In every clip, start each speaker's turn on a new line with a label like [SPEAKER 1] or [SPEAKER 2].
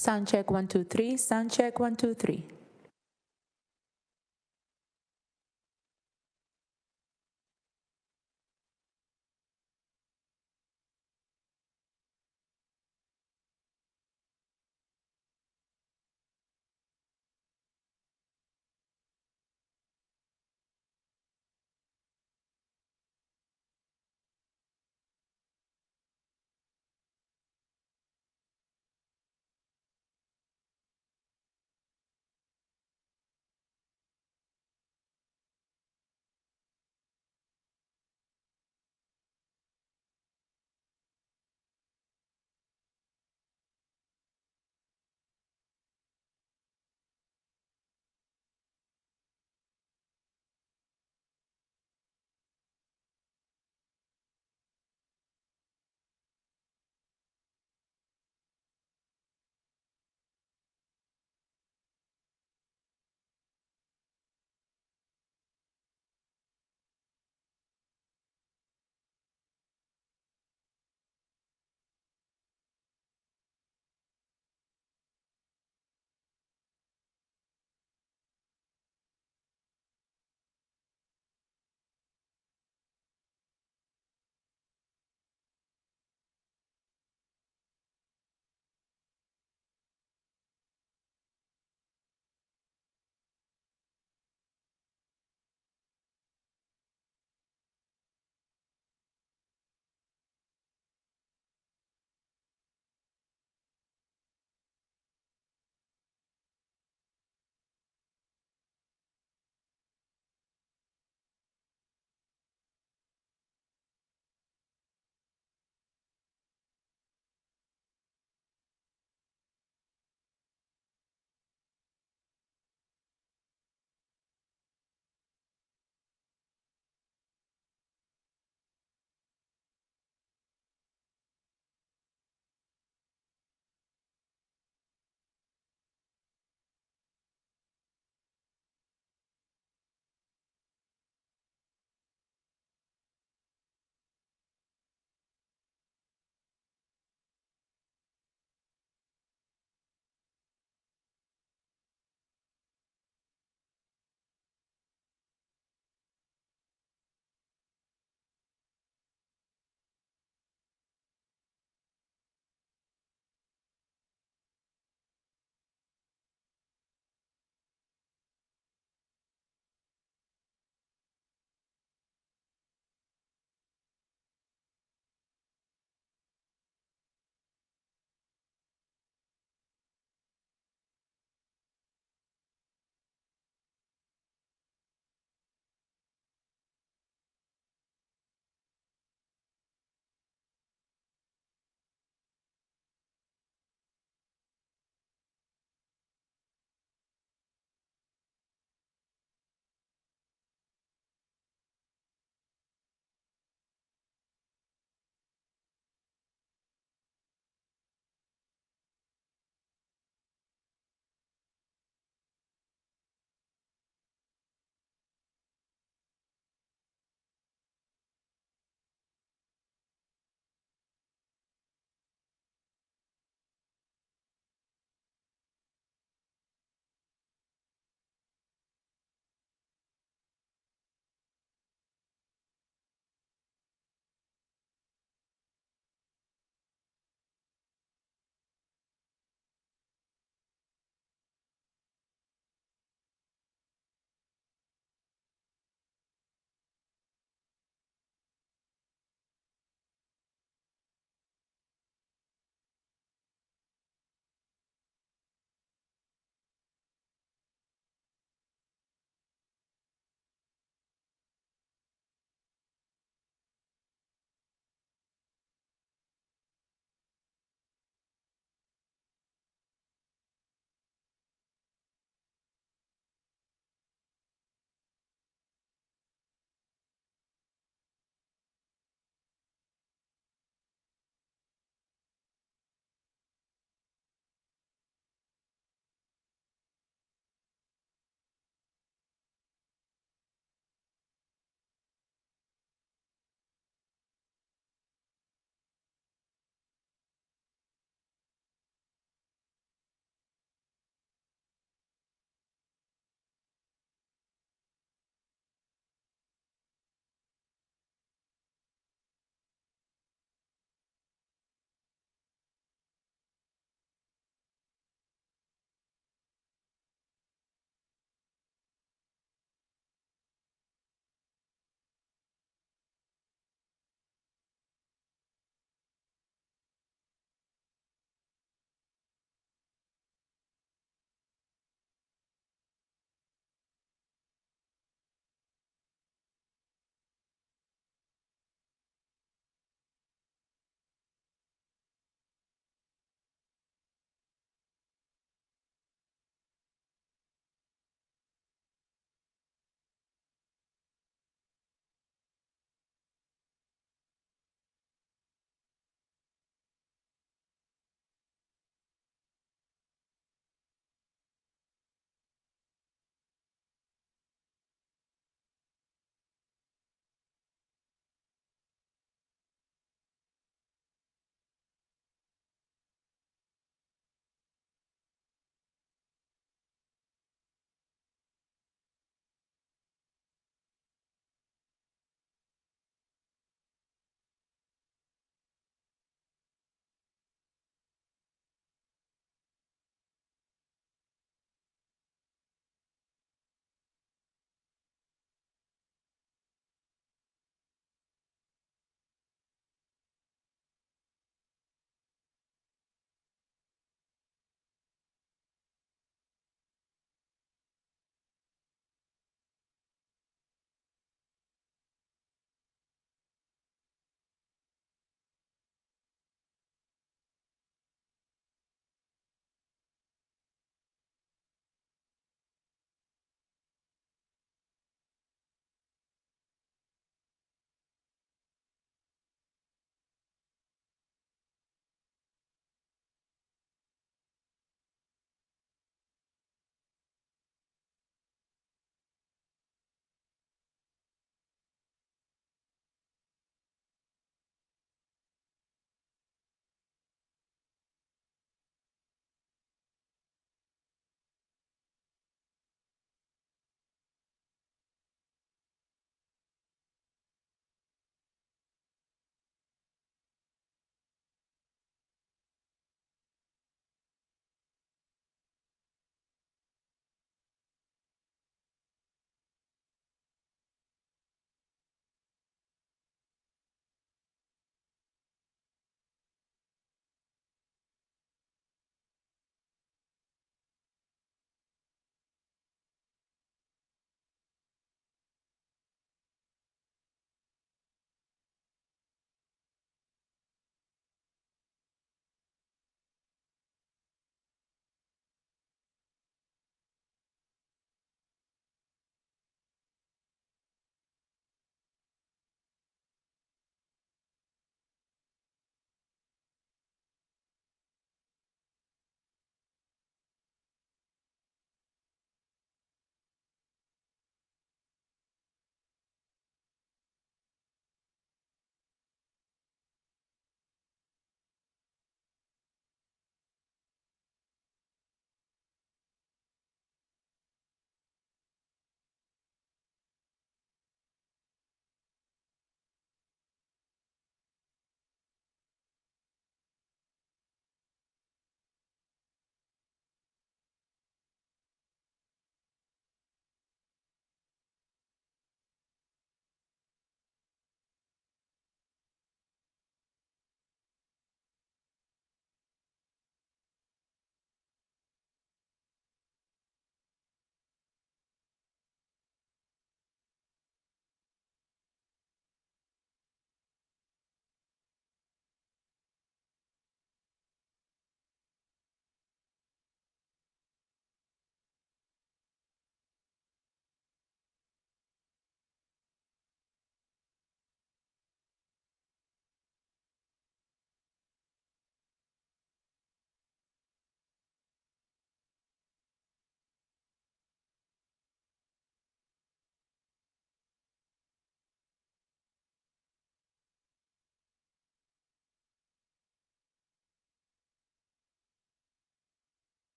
[SPEAKER 1] Sound check 1 2 3. Sound check 1 2 3.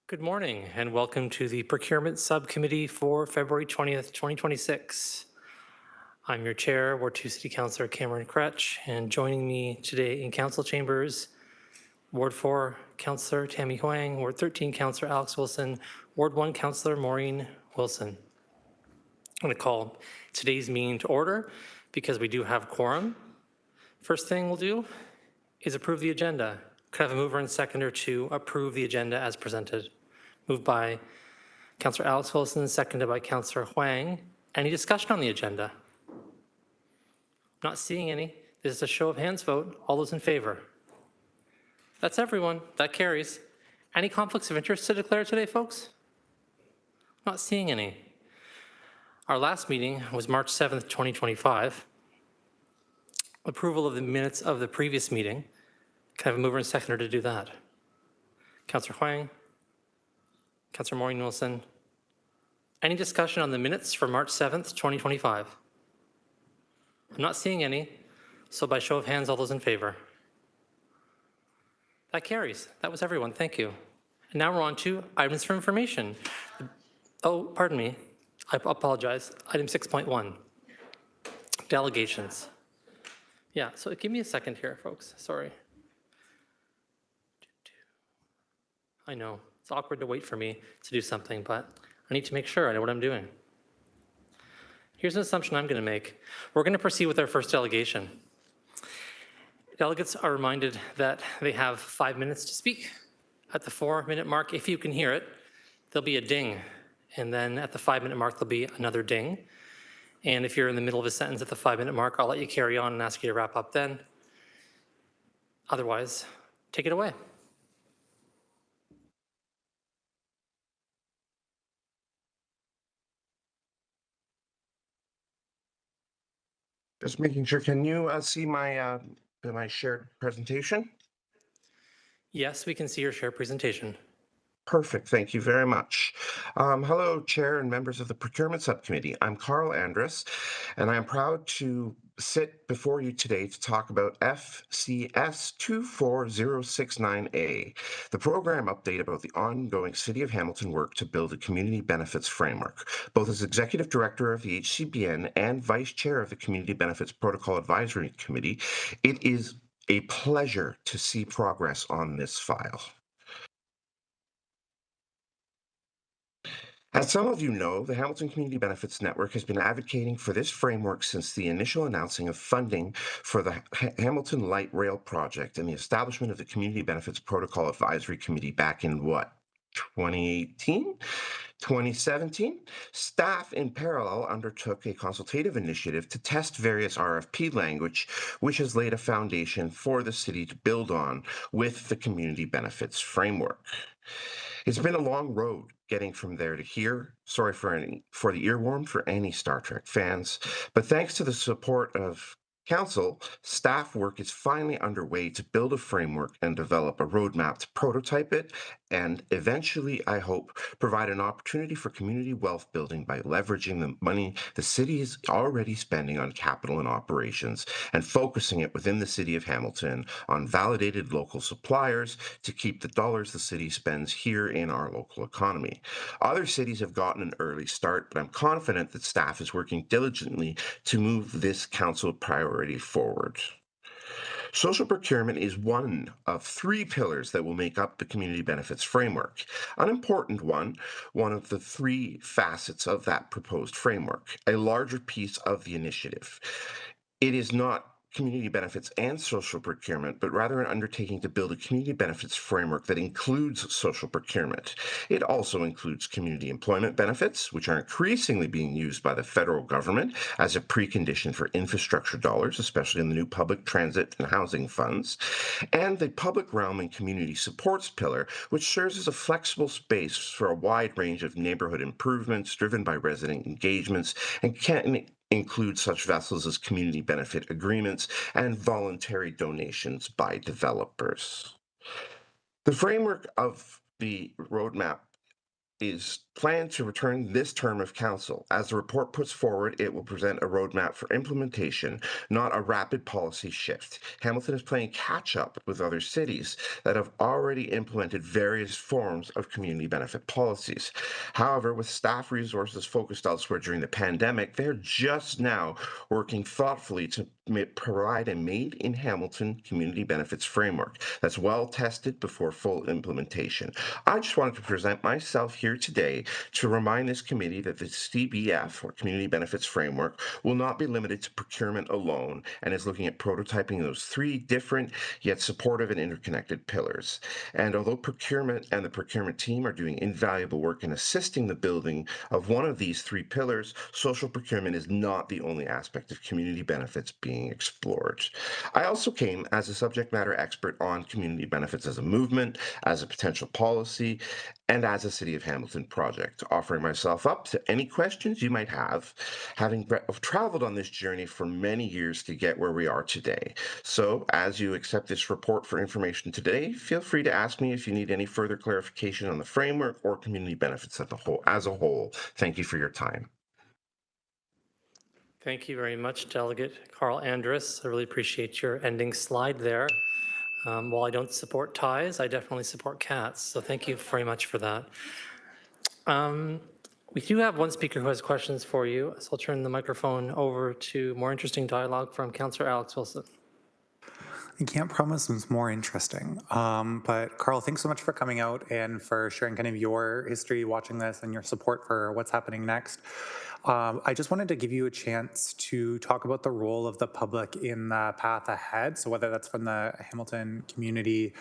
[SPEAKER 2] Good morning and welcome to the Procurement Subcommittee for February 20th, 2026. I'm your chair, Ward 2 City Councillor Cameron Kretsch, and joining me today in council chambers, Ward 4 Councillor Tammy Huang, Ward 13 Councillor Alex Wilson, Ward 1 Councillor Maureen Wilson. I'm going to call today's meeting to order because we do have quorum. First thing we'll do is approve the agenda. Could I have a mover and seconder to approve the agenda as presented? Moved by Councillor Alex Wilson, seconded by Councillor Huang. Any discussion on the agenda? Not seeing any. This is a show of hands vote. All those in favor? That's everyone. That carries. Any conflicts of interest to declare today, folks? Not seeing any. Our last meeting was March 7th, 2025. Approval of the minutes of the previous meeting. Can I have a mover and seconder to do that? Councillor Huang, Councillor Maureen Wilson. Any discussion on the minutes for March 7th, 2025? I'm not seeing any, so by show of hands, all those in favor? That carries. That was everyone. Thank you. And now we're on to items for information. Oh, pardon me. I apologize. Item 6.1, delegations. Yeah, so give me a second here, folks. Sorry. I know, it's awkward to wait for me to do something, but I need to make sure I know what I'm doing. Here's an assumption I'm going to make. We're going to proceed with our first delegation. Delegates are reminded that they have 5 minutes to speak. At the 4-minute mark, if you can hear it, there'll be a ding. And then at the 5-minute mark, there'll be another ding. And if you're in the middle of a sentence at the 5-minute mark, I'll let you carry on and ask you to wrap up then. Otherwise, take it away.
[SPEAKER 3] Just making sure, can you see my shared presentation?
[SPEAKER 2] Yes, we can see your share presentation.
[SPEAKER 3] Perfect, thank you very much. Hello, Chair and members of the Procurement Subcommittee. I'm Carl Andrus, and I am proud to sit before you today to talk about FCS 24069A, the program update about the ongoing City of Hamilton work to build a community benefits framework. Both as Executive Director of the HCBN and Vice Chair of the Community Benefits Protocol Advisory Committee, it is a pleasure to see progress on this file. As some of you know, the Hamilton Community Benefits Network has been advocating for this framework since the initial announcing of funding for the Hamilton Light Rail project and the establishment of the Community Benefits Protocol Advisory Committee back in 2018? 2017, staff in parallel undertook a consultative initiative to test various RFP language, which has laid a foundation for the city to build on with the community benefits framework. It's been a long road getting from there to here. Sorry for the earworm for any Star Trek fans, but thanks to the support of Council, staff work is finally underway to build a framework and develop a roadmap to prototype it and eventually, I hope, provide an opportunity for community wealth building by leveraging the money the city is already spending on capital and operations and focusing it within the city of Hamilton on validated local suppliers to keep the dollars the city spends here in our local economy. Other cities have gotten an early start, but I'm confident that staff is working diligently to move this council priority forward. Social procurement is one of 3 pillars that will make up the community benefits framework. An important one of the 3 facets of that proposed framework, a larger piece of the initiative. It is not community benefits and social procurement, but rather an undertaking to build a community benefits framework that includes social procurement. It also includes community employment benefits, which are increasingly being used by the federal government as a precondition for infrastructure dollars, especially in the new public transit and housing funds, and the public realm and community supports pillar, which serves as a flexible space for a wide range of neighborhood improvements driven by resident engagements and can include such vessels as community benefit agreements and voluntary donations by developers. The framework of the roadmap is plan to return this term of council. As the report puts forward, it will present a roadmap for implementation, not a rapid policy shift. Hamilton is playing catch up with other cities that have already implemented various forms of community benefit policies. However, with staff resources focused elsewhere during the pandemic, they're just now working thoughtfully to provide a made in Hamilton community benefits framework that's well tested before full implementation. I just wanted to present myself here today to remind this committee that the CBF, or Community Benefits Framework, will not be limited to procurement alone and is looking at prototyping those three different yet supportive and interconnected pillars. And although procurement and the procurement team are doing invaluable work in assisting the building of one of these three pillars, social procurement is not the only aspect of community benefits being explored. I also came as a subject matter expert on community benefits as a movement, as a potential policy, and as a City of Hamilton project, offering myself up to any questions you might have, having traveled on this journey for many years to get where we are today. So, as you accept this report for information today, feel free to ask me if you need any further clarification on the framework or community benefits as a whole. Thank you for your time.
[SPEAKER 2] Thank you very much, Delegate Carl Andrus. I really appreciate your ending slide there. While I don't support ties, I definitely support cats. So thank you very much for that. We do have one speaker who has questions for you. So I'll turn the microphone over to more interesting dialogue from Councillor Alex Wilson.
[SPEAKER 4] I can't promise it's more interesting. But Carl, thanks so much for coming out and for sharing kind of your history watching this and your support for what's happening next. I just wanted to give you a chance to talk about the role of the public in the path ahead. So whether that's from the Hamilton Community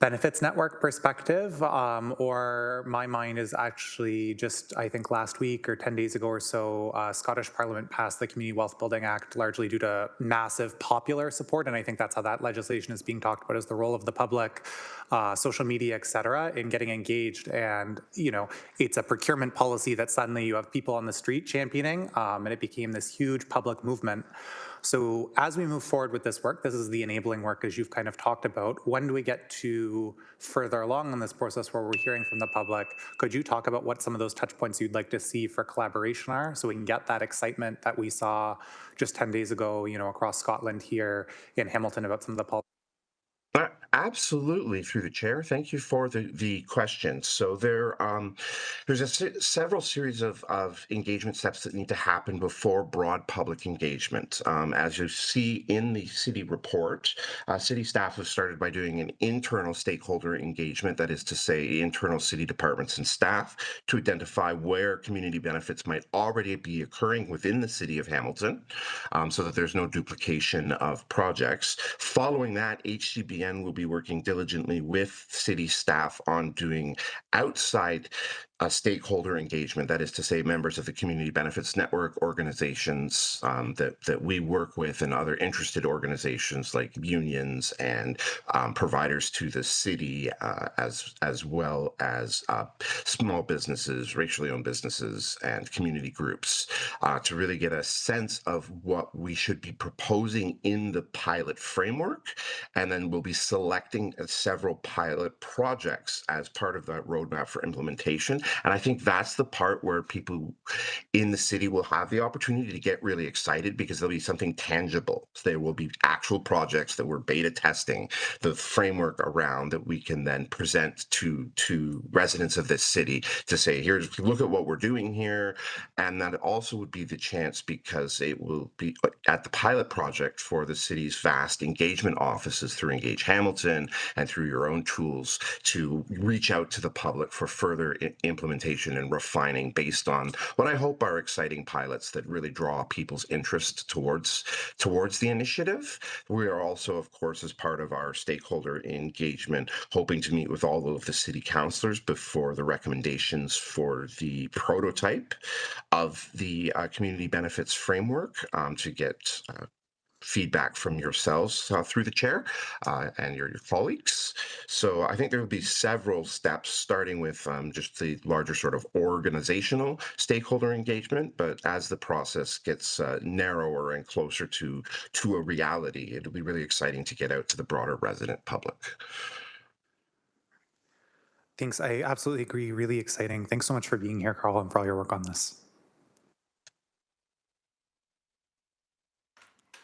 [SPEAKER 4] Benefits Network perspective, or my mind is actually just, I think last week or 10 days ago or so, Scottish Parliament passed the Community Wealth Building Act largely due to massive popular support. And I think that's how that legislation is being talked about, is the role of the public, social media, et cetera, in getting engaged. And, you know, it's a procurement policy that suddenly you have people on the street championing, and it became this huge public movement. So as we move forward with this work, this is the enabling work, as you've kind of talked about. When do we get to further along in this process where we're hearing from the public? Could you talk about what some of those touch points you'd like to see for collaboration are, so we can get that excitement that we saw just 10 days ago, you know, across Scotland here in Hamilton about some of the policies?
[SPEAKER 3] Absolutely, through the chair. Thank you for the question. So there's several series of engagement steps that need to happen before broad public engagement. As you see in the city report, city staff have started by doing an internal stakeholder engagement, that is to say, internal city departments and staff, to identify where community benefits might already be occurring within the city of Hamilton, so that there's no duplication of projects. Following that, HCBN will be working diligently with city staff on doing outside stakeholder engagement, that is to say, members of the Community Benefits Network, organizations that we work with, and other interested organizations like unions and providers to the city, as well as small businesses, racially owned businesses, and community groups, to really get a sense of what we should be proposing in the pilot framework. And then we'll be selecting several pilot projects as part of that roadmap for implementation. And I think that's the part where people in the city will have the opportunity to get really excited, because there'll be something tangible. So there will be actual projects that we're beta testing the framework around, that we can then present to residents of this city to say, here's, look at what we're doing here. And that also would be the chance, because it will be at the pilot project for the city's vast engagement offices through Engage Hamilton and through your own tools, to reach out to the public for further implementation and refining based on what I hope are exciting pilots that really draw people's interest towards the initiative. We are also, of course, as part of our stakeholder engagement, hoping to meet with all of the city councilors before the recommendations for the prototype of the community benefits framework, to get feedback from yourselves through the chair and your colleagues. So I think there will be several steps, starting with just the larger sort of organizational stakeholder engagement. But as the process gets narrower and closer to a reality, it'll be really exciting to get out to the broader resident public.
[SPEAKER 4] Thanks. I absolutely agree. Really exciting. Thanks so much for being here, Carl, and for all your work on this.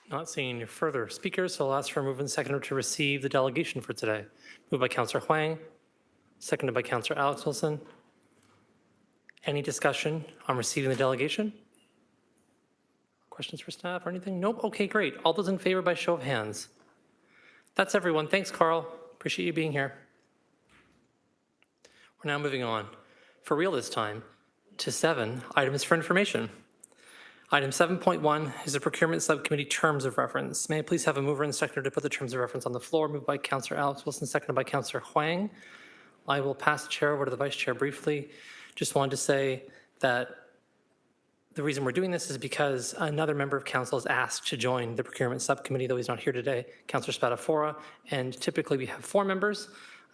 [SPEAKER 2] Not seeing any further speakers, so I'll ask for a move and seconder to receive the delegation for today. Moved by Councillor Huang, seconded by Councillor Alex Wilson. Any discussion on receiving the delegation? Questions for staff or anything? Nope. Okay, great. All those in favor by show of hands. That's everyone. Thanks, Carl. Appreciate you being here. We're now moving on, for real this time, to 7 items for information. Item 7.1 is the Procurement Subcommittee Terms of Reference. May I please have a mover and seconder to put the terms of reference on the floor? Moved by Councillor Alex Wilson, seconded by Councillor Huang. I will pass the chair over to the vice chair briefly. Just wanted to say that the reason we're doing this is because another member of council is asked to join the Procurement Subcommittee, though he's not here today, Councillor Spadafora, and typically we have 4 members,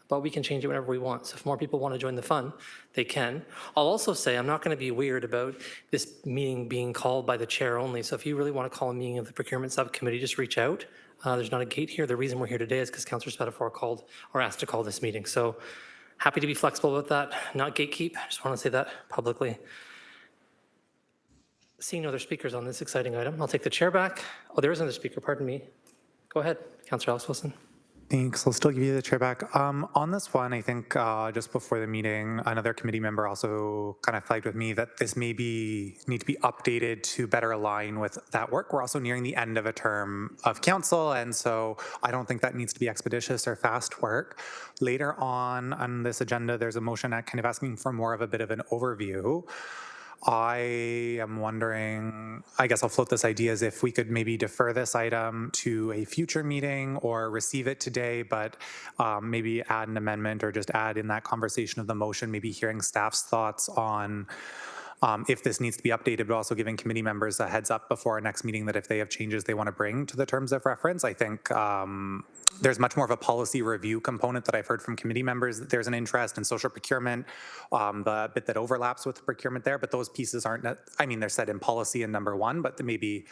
[SPEAKER 2] but we can change it whenever we want. So if more people want to join the fun, they can. I'll also say I'm not going to be weird about this meeting being called by the chair only. So if you really want to call a meeting of the Procurement Subcommittee, just reach out. There's not a gate here. The reason we're here today is because Councillor Spadafora called or asked to call this meeting. So happy to be flexible about that, not gatekeep. I just want to say that publicly. Seeing no other speakers on this exciting item, I'll take the chair back. Oh, there is another speaker, pardon me. Go ahead, Councillor Alex Wilson.
[SPEAKER 4] Thanks. I'll still give you the chair back. On this one, I think just before the meeting, another committee member also kind of flagged with me that this need to be updated to better align with that work. We're also nearing the end of a term of council, and so I don't think that needs to be expeditious or fast work. Later on this agenda, there's a motion kind of asking for more of a bit of an overview. I am wondering, I guess I'll float this idea as if we could maybe defer this item to a future meeting or receive it today, but maybe add an amendment or just add in that conversation of the motion, maybe hearing staff's thoughts on if this needs to be updated, but also giving committee members a heads up before our next meeting that if they have changes they want to bring to the terms of reference. I think there's much more of a policy review component that I've heard from committee members that there's an interest in social procurement, the bit that overlaps with procurement there, but those pieces aren't, I mean, they're set in policy in number 1, but maybe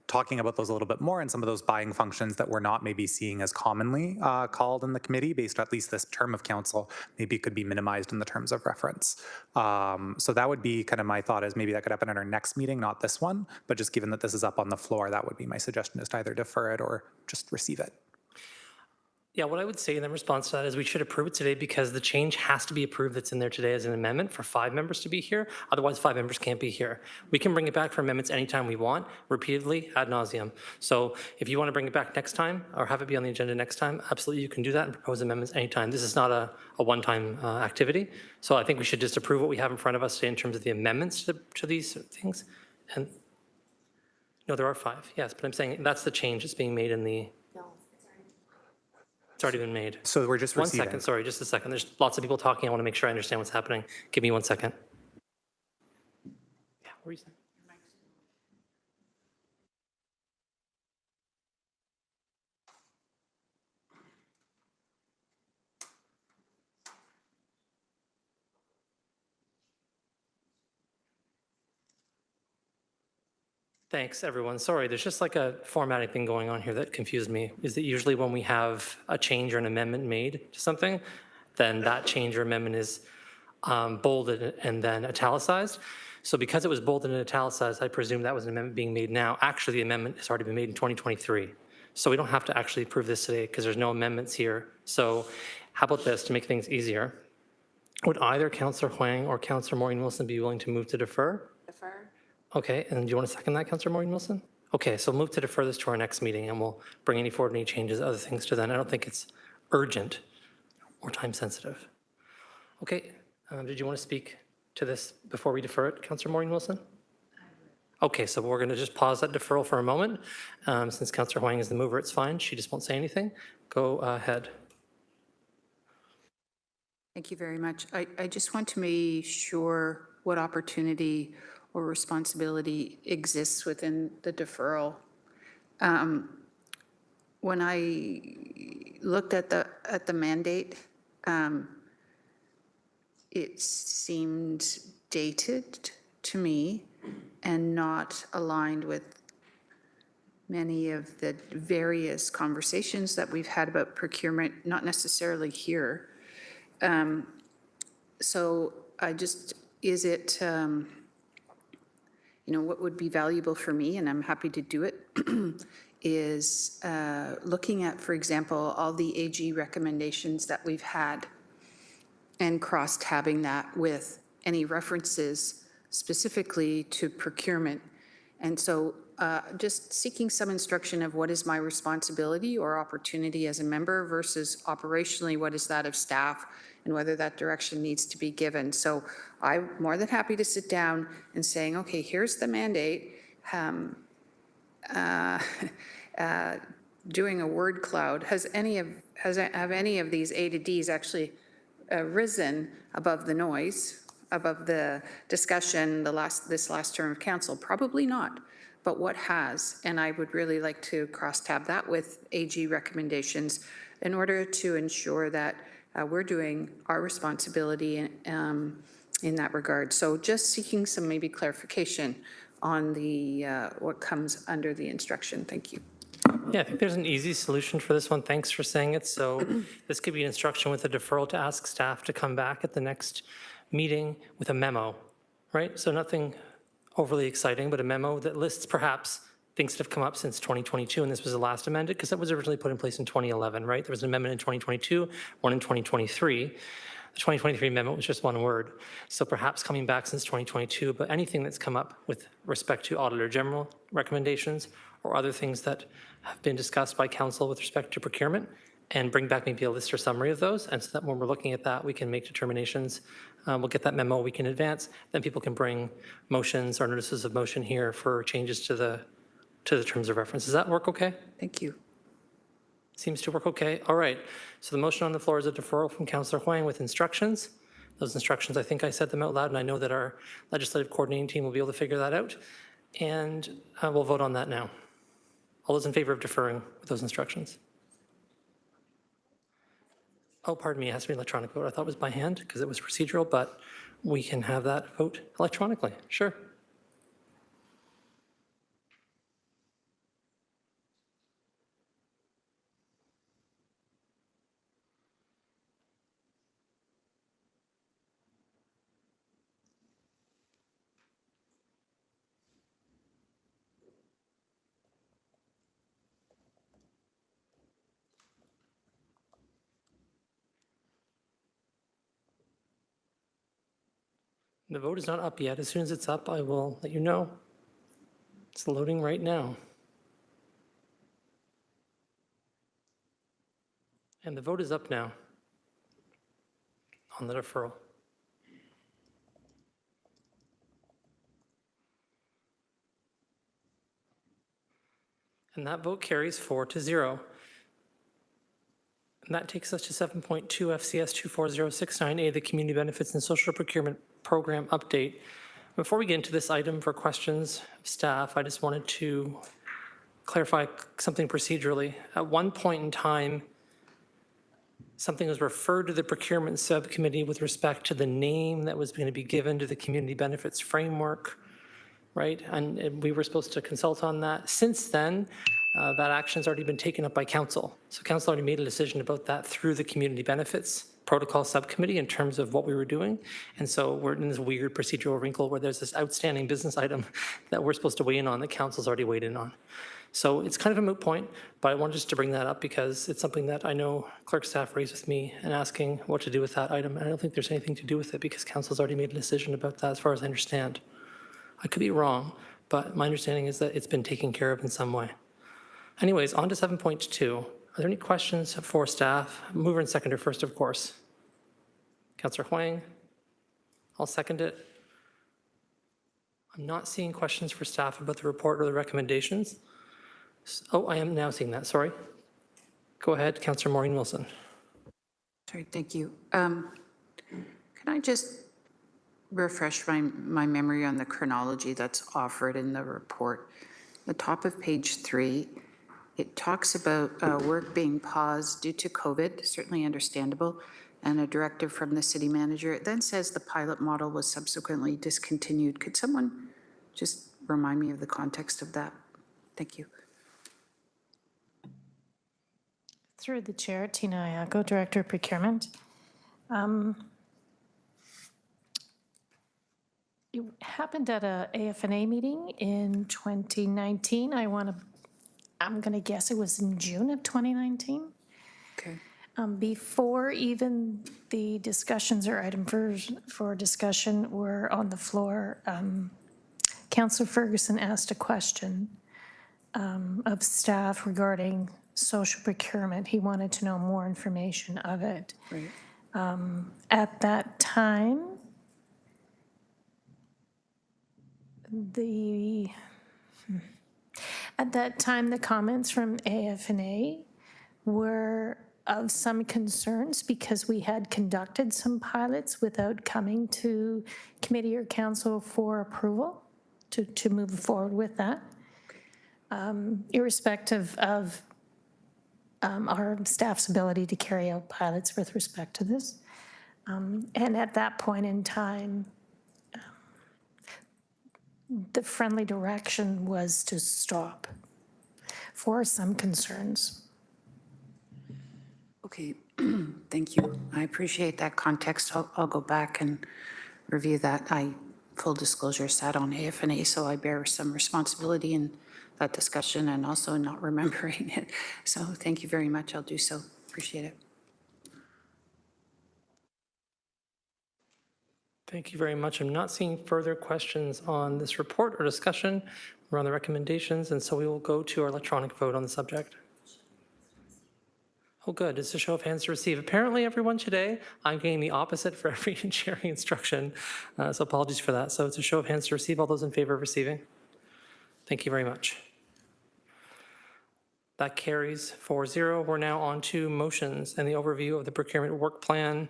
[SPEAKER 4] talking about those a little bit more and some of those buying functions that we're not maybe seeing as commonly called in the committee based on at least this term of council, maybe could be minimized in the terms of reference. So that would be kind of my thought, is maybe that could happen at our next meeting, not this one, but just given that this is up on the floor, that would be my suggestion, is to either defer it or just receive it.
[SPEAKER 2] Yeah, what I would say in response to that is we should approve it today because the change has to be approved that's in there today as an amendment for 5 members to be here. Otherwise, 5 members can't be here. We can bring it back for amendments anytime we want, repeatedly, ad nauseum. So if you want to bring it back next time or have it be on the agenda next time, absolutely you can do that and propose amendments anytime. This is not a one-time activity. So I think we should just approve what we have in front of us today in terms of the amendments to these things. And no, there are 5, yes, but I'm saying that's the change that's being made in the... It's already been made.
[SPEAKER 4] So we're just receiving.
[SPEAKER 2] 1 second, sorry, just a second. There's lots of people talking. I want to make sure I understand what's happening. Give me 1 second. Yeah, what were you saying? Thanks, everyone. Sorry, there's just like a formatting thing going on here that confused me. Is that usually when we have a change or an amendment made to something, then that change or amendment is bolded and then italicized. So because it was bolded and italicized, I presume that was an amendment being made now. Actually, the amendment has already been made in 2023. So we don't have to actually approve this today because there's no amendments here. So how about this to make things easier? Would either Councillor Huang or Councillor Maureen Wilson be willing to move to defer?
[SPEAKER 1] Defer.
[SPEAKER 2] Okay, and do you want to second that, Councillor Maureen Wilson? Okay, so move to defer this to our next meeting and we'll bring any changes, other things to then. I don't think it's urgent or time sensitive. Okay, did you want to speak to this before we defer it, Councillor Maureen Wilson? Okay, so we're going to just pause that deferral for a moment. Since Councillor Huang is the mover, it's fine. She just won't say anything. Go ahead.
[SPEAKER 5] Thank you very much. I just want to make sure what opportunity or responsibility exists within the deferral. When I looked at the mandate, it seemed dated to me and not aligned with many of the various conversations that we've had about procurement, not necessarily here. So I just, is it, what would be valuable for me, and I'm happy to do it, is looking at, for example, all the AG recommendations that we've had and cross-tabbing that with any references specifically to procurement. And so just seeking some instruction of what is my responsibility or opportunity as a member versus operationally what is that of staff and whether that direction needs to be given. So I'm more than happy to sit down and saying, okay, here's the mandate. Doing a word cloud, have any of these A to Ds actually risen above the noise, above the discussion this last term of council? Probably not, but what has? And I would really like to cross-tab that with AG recommendations in order to ensure that we're doing our responsibility in that regard. So just seeking some maybe clarification on the what comes under the instruction. Thank you.
[SPEAKER 2] Yeah, I think there's an easy solution for this one. Thanks for saying it. So this could be an instruction with a deferral to ask staff to come back at the next meeting with a memo, right? So nothing overly exciting, but a memo that lists perhaps things that have come up since 2022, and this was the last amended because that was originally put in place in 2011, right? There was an amendment in 2022, one in 2023. The 2023 amendment was just one word. So perhaps coming back since 2022, but anything that's come up with respect to Auditor General recommendations or other things that have been discussed by council with respect to procurement, and bring back maybe a list or summary of those. And so that when we're looking at that, we can make determinations. We'll get that memo, we can advance, then people can bring motions or notices of motion here for changes to the terms of reference. Does that work okay?
[SPEAKER 5] Thank you.
[SPEAKER 2] Seems to work okay. All right. So the motion on the floor is a deferral from Councillor Huang with instructions. Those instructions, I think I said them out loud, and I know that our legislative coordinating team will be able to figure that out. And we'll vote on that now. All those in favor of deferring with those instructions? Oh, pardon me, it has to be electronic vote. I thought it was by hand because it was procedural, but we can have that vote electronically. Sure. The vote is not up yet. As soon as it's up, I will let you know. It's loading right now. And the vote is up now on the deferral. And that vote carries 4-0. And that takes us to 7.2 FCS 24069A, the Community Benefits and Social Procurement Program Update. Before we get into this item for questions of staff, I just wanted to clarify something procedurally. At one point in time, something was referred to the procurement subcommittee with respect to the name that was going to be given to the community benefits framework, right? And we were supposed to consult on that. Since then, that action's already been taken up by council. So council already made a decision about that through the community benefits protocol subcommittee in terms of what we were doing. And so we're in this weird procedural wrinkle where there's this outstanding business item that we're supposed to weigh in on that council's already weighed in on. So it's kind of a moot point, but I wanted just to bring that up because it's something that I know clerk staff raised with me and asking what to do with that item. And I don't think there's anything to do with it because council's already made a decision about that as far as I understand. I could be wrong, but my understanding is that it's been taken care of in some way. Anyways, on to 7.2. Are there any questions for staff? Mover and seconder first, of course. Councillor Huang. I'll second it. I'm not seeing questions for staff about the report or the recommendations. Oh, I am now seeing that, sorry. Go ahead, Councillor Maureen Wilson.
[SPEAKER 5] Sorry, thank you. Can I just refresh my memory on the chronology that's offered in the report? The top of page 3, it talks about work being paused due to COVID, certainly understandable, and a directive from the city manager. It then says the pilot model was subsequently discontinued. Could someone just remind me of the context of that? Thank you.
[SPEAKER 6] Through the chair, Tina Ayako, Director of Procurement. It happened at a AFNA meeting in 2019. I'm going to guess it was in June of 2019.
[SPEAKER 5] Okay.
[SPEAKER 6] Before even the discussions or item for discussion were on the floor, Councillor Ferguson asked a question of staff regarding social procurement. He wanted to know more information of it.
[SPEAKER 5] Right.
[SPEAKER 6] At that time, the comments from AFNA were of some concerns because we had conducted some pilots without coming to committee or council for approval to move forward with that. Irrespective of our staff's ability to carry out pilots with respect to this. And at that point in time, the friendly direction was to stop for some concerns.
[SPEAKER 5] Okay, thank you. I appreciate that context. I'll go back and review that. Full disclosure, sat on AFNA, so I bear some responsibility in that discussion and also not remembering it. So thank you very much. I'll do so. Appreciate it.
[SPEAKER 2] Thank you very much. I'm not seeing further questions on this report or discussion around the recommendations, and so we will go to our electronic vote on the subject. Oh, good. It's a show of hands to receive. Apparently, everyone today, I'm getting the opposite for every sharing instruction, so apologies for that. So it's a show of hands to receive. All those in favor of receiving? Thank you very much. That carries 4-0. We're now on to motions and the overview of the procurement work plan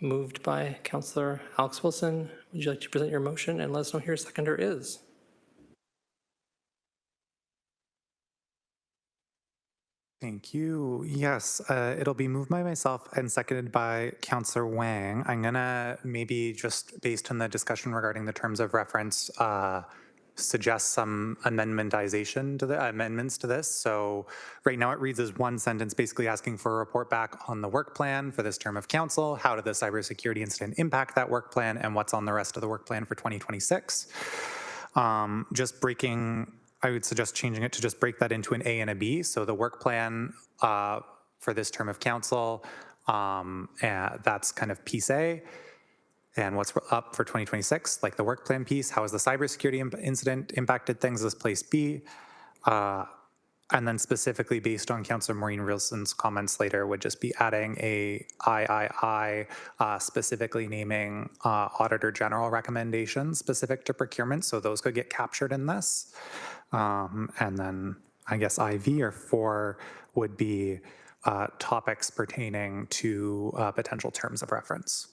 [SPEAKER 2] moved by Councillor Alex Wilson. Would you like to present your motion and let us know who your seconder is?
[SPEAKER 4] Thank you. Yes, it'll be moved by myself and seconded by Councillor Wang. I'm gonna maybe just based on the discussion regarding the terms of reference, suggest some amendmentization to the amendments to this. So right now it reads as one sentence basically asking for a report back on the work plan for this term of council. How did the cybersecurity incident impact that work plan and what's on the rest of the work plan for 2026? I would suggest changing it to just break that into an A and a B. So the work plan for this term of council, that's kind of piece A. And what's up for 2026, like the work plan piece, how has the cybersecurity incident impacted things as place B? And then specifically based on Councillor Maureen Wilson's comments later would just be adding a III, specifically naming Auditor General recommendations specific to procurement, so those could get captured in this. And then I guess IV or 4 would be topics pertaining to potential terms of reference.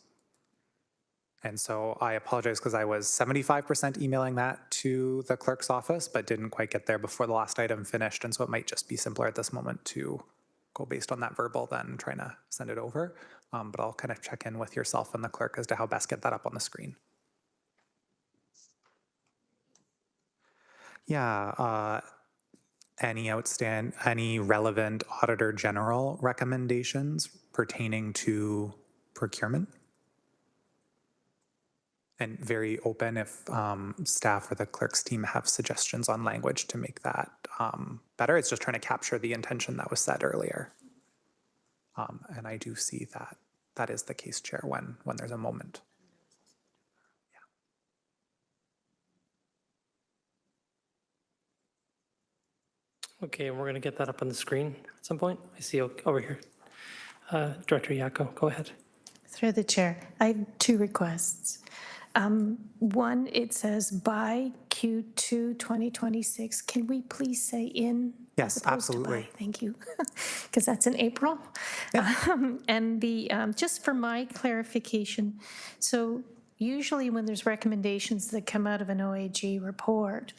[SPEAKER 4] And so I apologize because I was 75% emailing that to the clerk's office, but didn't quite get there before the last item finished. And so it might just be simpler at this moment to go based on that verbal than trying to send it over. But I'll kind of check in with yourself and the clerk as to how best get that up on the screen. Yeah, any relevant Auditor General recommendations pertaining to procurement? And very open if staff or the clerk's team have suggestions on language to make that better. It's just trying to capture the intention that was said earlier. And I do see that that is the case, Chair, when there's a moment.
[SPEAKER 2] Yeah. Okay, we're going to get that up on the screen at some point. I see over here. Director Yako, go ahead.
[SPEAKER 6] Through the chair, I have 2 requests. One, it says by Q2 2026. Can we please say in?
[SPEAKER 4] Yes,
[SPEAKER 6] as opposed to
[SPEAKER 4] absolutely.
[SPEAKER 6] by? Thank you, because that's in April. And the just for my clarification, so usually when there's recommendations that come out of an OAG report,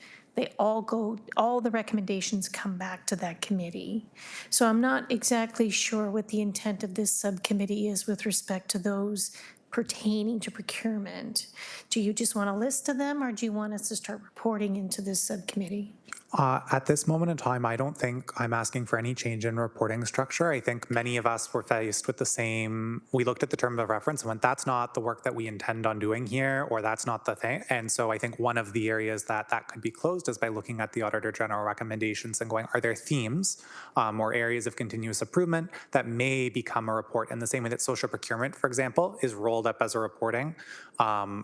[SPEAKER 6] all the recommendations come back to that committee. So I'm not exactly sure what the intent of this subcommittee is with respect to those pertaining to procurement. Do you just want a list of them, or do you want us to start reporting into this subcommittee?
[SPEAKER 4] At this moment in time, I don't think I'm asking for any change in reporting structure. I think many of us were faced with the same, we looked at the term of reference and went, that's not the work that we intend on doing here, or that's not the thing. And so I think one of the areas that could be closed is by looking at the Auditor General recommendations and going, are there themes or areas of continuous improvement that may become a report in the same way that social procurement, for example, is rolled up as a reporting.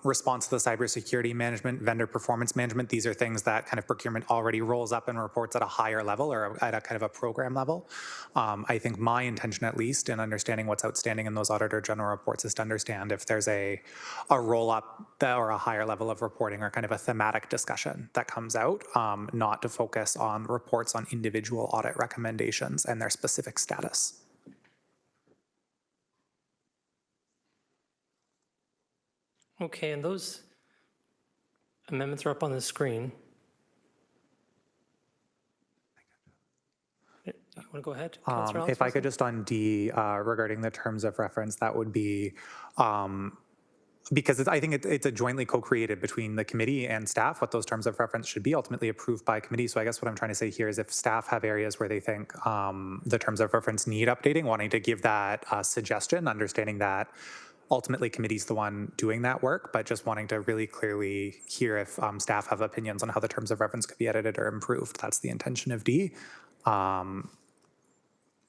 [SPEAKER 4] Response to the cybersecurity management, vendor performance management, these are things that kind of procurement already rolls up and reports at a higher level or at a kind of a program level. I think my intention, at least, in understanding what's outstanding in those Auditor General reports is to understand if there's a roll up or a higher level of reporting or kind of a thematic discussion that comes out, not to focus on reports on individual audit recommendations and their specific status.
[SPEAKER 2] Okay, and those amendments are up on the screen. You want to go ahead, Councillor Alex?
[SPEAKER 4] If I could just on D, regarding the terms of reference, that would be, because I think it's a jointly co-created between the committee and staff, what those terms of reference should be ultimately approved by committee. So I guess what I'm trying to say here is if staff have areas where they think the terms of reference need updating, wanting to give that suggestion, understanding that ultimately committee's the one doing that work, but just wanting to really clearly hear if staff have opinions on how the terms of reference could be edited or improved. That's the intention of D.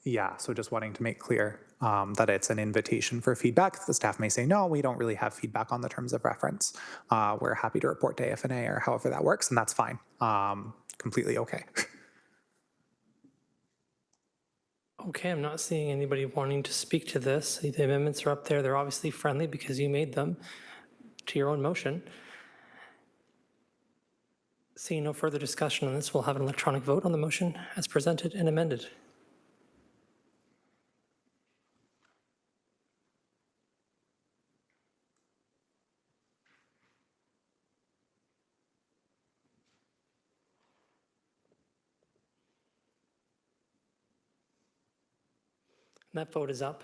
[SPEAKER 4] Yeah, so just wanting to make clear that it's an invitation for feedback. The staff may say, no, we don't really have feedback on the terms of reference. We're happy to report to AFNA or however that works, and that's fine. Completely okay.
[SPEAKER 2] Okay, I'm not seeing anybody wanting to speak to this. The amendments are up there. They're obviously friendly because you made them to your own motion. Seeing no further discussion on this, we'll have an electronic vote on the motion as presented and amended. And that vote is up.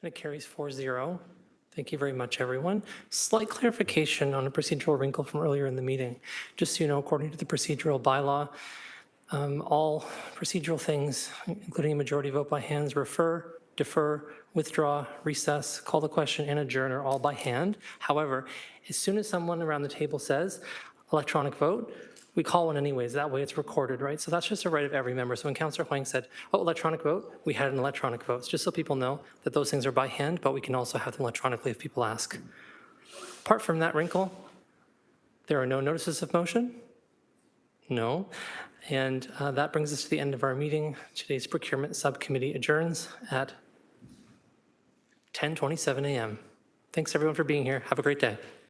[SPEAKER 2] And it carries 4-0. Thank you very much, everyone. Slight clarification on a procedural wrinkle from earlier in the meeting. Just so you know, according to the procedural bylaw, all procedural things, including a majority vote by hands, refer, defer, withdraw, recess, call the question, and adjourn are all by hand. However, as soon as someone around the table says electronic vote, we call one anyways. That way it's recorded, right? So that's just a right of every member. So when Councillor Huang said, oh, electronic vote, we had an electronic vote. It's just so people know that those things are by hand, but we can also have them electronically if people ask. Apart from that wrinkle, there are no notices of motion? No. And that brings us to the end of our meeting. Today's procurement subcommittee adjourns at 10:27 a.m. Thanks everyone for being here. Have a great day.